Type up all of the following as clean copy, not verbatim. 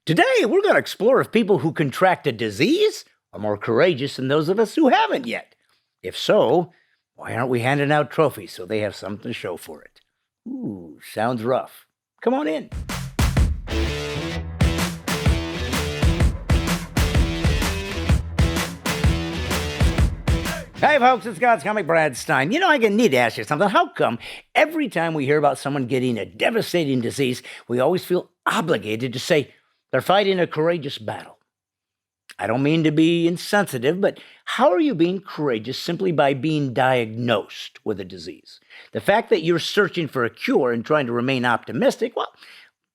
Today, we're going to explore if people who contract a disease are more courageous than those of us who haven't yet. If so, why aren't we handing out trophies so they have something to show for it? Ooh, sounds rough. Come on in. Hey folks, it's God's Comic Brad Stine. I need to ask you something. How come every time we hear about someone getting a devastating disease, we always feel obligated to say they're fighting a courageous battle? I don't mean to be insensitive, but how are you being courageous simply by being diagnosed with a disease? The fact that you're searching for a cure and trying to remain optimistic, well,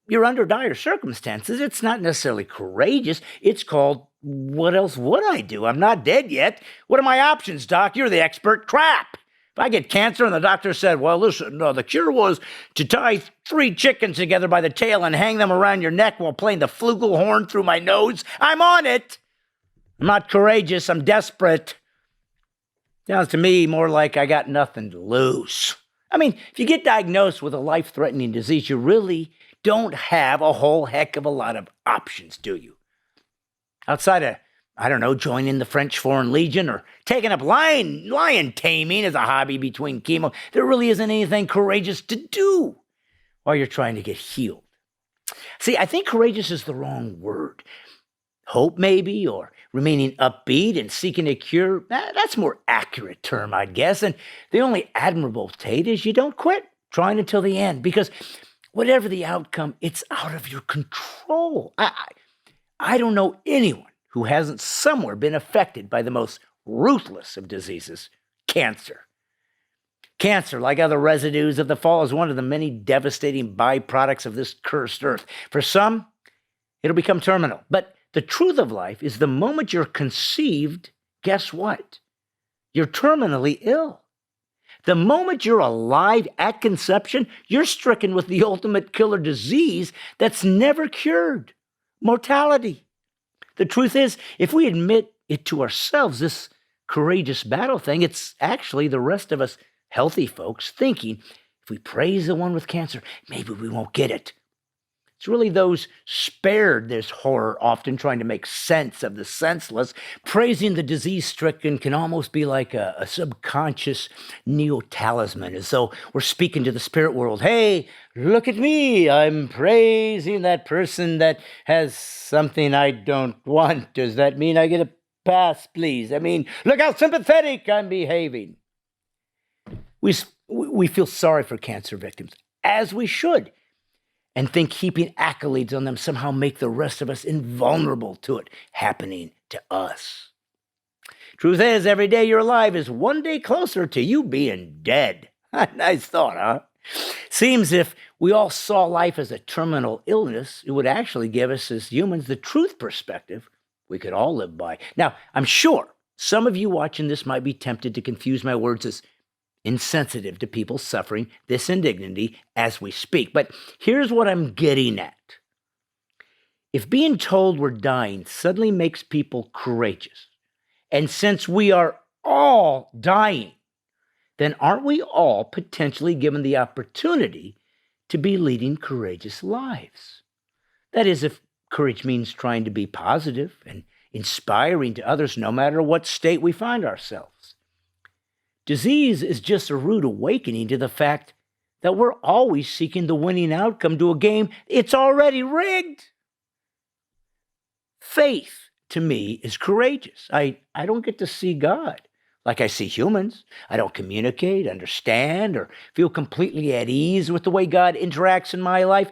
you're under dire circumstances. It's not necessarily courageous. It's called, what else would I do? I'm not dead yet. What are my options, doc? You're the expert. Crap. If I get cancer and the doctor said, well, listen, the cure was to tie 3 chickens together by the tail and hang them around your neck while playing the flugelhorn through my nose, I'm on it. I'm not courageous. I'm desperate. Sounds to me more like I got nothing to lose. If you get diagnosed with a life-threatening disease, you really don't have a whole heck of a lot of options, do you? Outside of, joining the French Foreign Legion or taking up lion taming as a hobby between chemo, there really isn't anything courageous to do while you're trying to get healed. See, I think courageous is the wrong word. Hope maybe, or remaining upbeat and seeking a cure, that's a more accurate term, I guess. And the only admirable trait is you don't quit trying until the end, because whatever the outcome, it's out of your control. I don't know anyone who hasn't somewhere been affected by the most ruthless of diseases, cancer. Cancer, like other residues of the fall, is one of the many devastating byproducts of this cursed earth. For some, it'll become terminal. But the truth of life is the moment you're conceived, guess what? You're terminally ill. The moment you're alive at conception, you're stricken with the ultimate killer disease that's never cured, mortality. The truth is, if we admit it to ourselves, this courageous battle thing, it's actually the rest of us healthy folks thinking, if we praise the one with cancer, maybe we won't get it. It's really those spared this horror, often trying to make sense of the senseless. Praising the disease-stricken can almost be like a subconscious neo-talisman, as though we're speaking to the spirit world. Hey, look at me. I'm praising that person that has something I don't want. Does that mean I get a pass, please? Look how sympathetic I'm behaving. We feel sorry for cancer victims, as we should, and think heaping accolades on them somehow make the rest of us invulnerable to it happening to us. Truth is, every day you're alive is one day closer to you being dead. Nice thought, huh? Seems if we all saw life as a terminal illness, it would actually give us as humans the truth perspective we could all live by. Now, I'm sure some of you watching this might be tempted to confuse my words as insensitive to people suffering this indignity as we speak. But here's what I'm getting at. If being told we're dying suddenly makes people courageous, and since we are all dying, then aren't we all potentially given the opportunity to be leading courageous lives? That is, if courage means trying to be positive and inspiring to others no matter what state we find ourselves. Disease is just a rude awakening to the fact that we're always seeking the winning outcome to a game it's already rigged. Faith, to me, is courageous. I don't get to see God like I see humans. I don't communicate, understand, or feel completely at ease with the way God interacts in my life.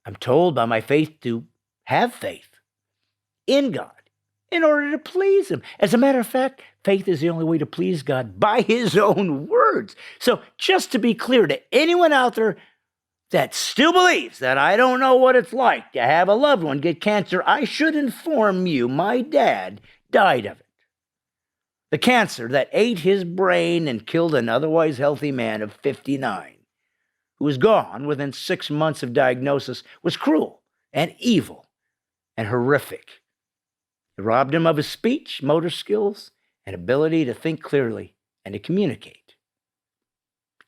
I'm told by my faith to have faith in God in order to please Him. As a matter of fact, faith is the only way to please God by His own words. So just to be clear to anyone out there that still believes that I don't know what it's like to have a loved one get cancer, I should inform you my dad died of it. The cancer that ate his brain and killed an otherwise healthy man of 59, who was gone within 6 months of diagnosis, was cruel and evil and horrific. It robbed him of his speech, motor skills, and ability to think clearly and to communicate.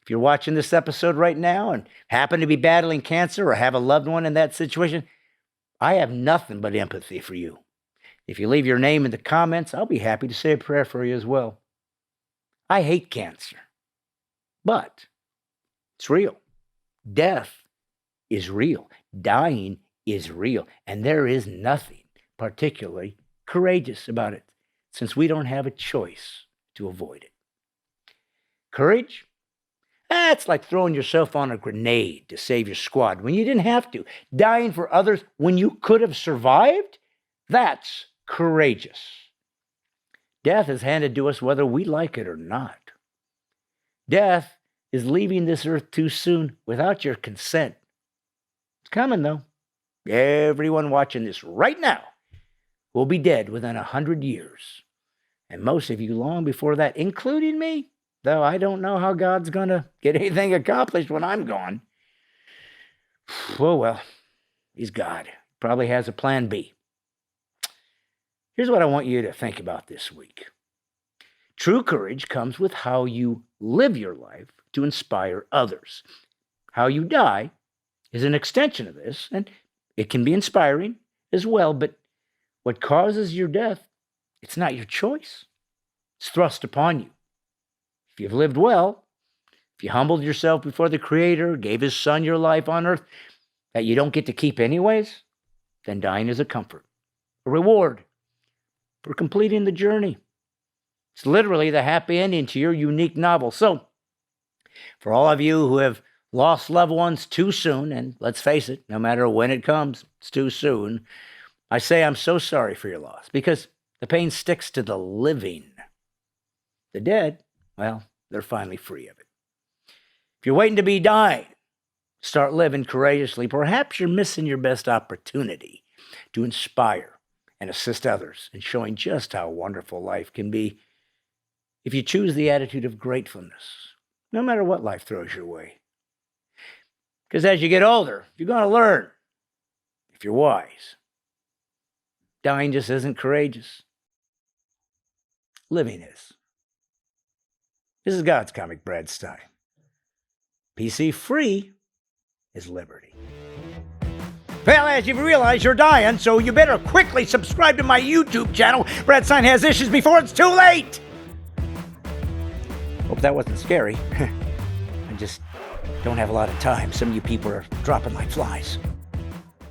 If you're watching this episode right now and happen to be battling cancer or have a loved one in that situation, I have nothing but empathy for you. If you leave your name in the comments, I'll be happy to say a prayer for you as well. I hate cancer, but it's real. Death is real. Dying is real. And there is nothing particularly courageous about it, since we don't have a choice to avoid it. Courage? That's like throwing yourself on a grenade to save your squad when you didn't have to. Dying for others when you could have survived? That's courageous. Death is handed to us whether we like it or not. Death is leaving this earth too soon without your consent. It's coming, though. Everyone watching this right now will be dead within 100 years. And most of you long before that, including me, though I don't know how God's going to get anything accomplished when I'm gone. Well, he's God. Probably has a plan B. Here's what I want you to think about this week. True courage comes with how you live your life to inspire others. How you die is an extension of this, and it can be inspiring as well, but what causes your death, it's not your choice. It's thrust upon you. If you've lived well, if you humbled yourself before the Creator, gave His Son your life on earth that you don't get to keep anyways, then dying is a comfort, a reward for completing the journey. It's literally the happy ending to your unique novel. So, for all of you who have lost loved ones too soon, and let's face it, no matter when it comes, it's too soon, I say I'm so sorry for your loss, because the pain sticks to the living. The dead, well, they're finally free of it. If you're waiting to be dying, start living courageously. Perhaps you're missing your best opportunity to inspire and assist others in showing just how wonderful life can be if you choose the attitude of gratefulness, no matter what life throws your way. Because as you get older, you're going to learn, if you're wise, dying just isn't courageous. Living is. This is God's comic, Brad Stine. PC free is liberty. Well, as you've realized, you're dying, so you better quickly subscribe to my YouTube channel, Brad Stine Has Issues, before it's too late! Hope that wasn't scary. I just don't have a lot of time. Some of you people are dropping like flies.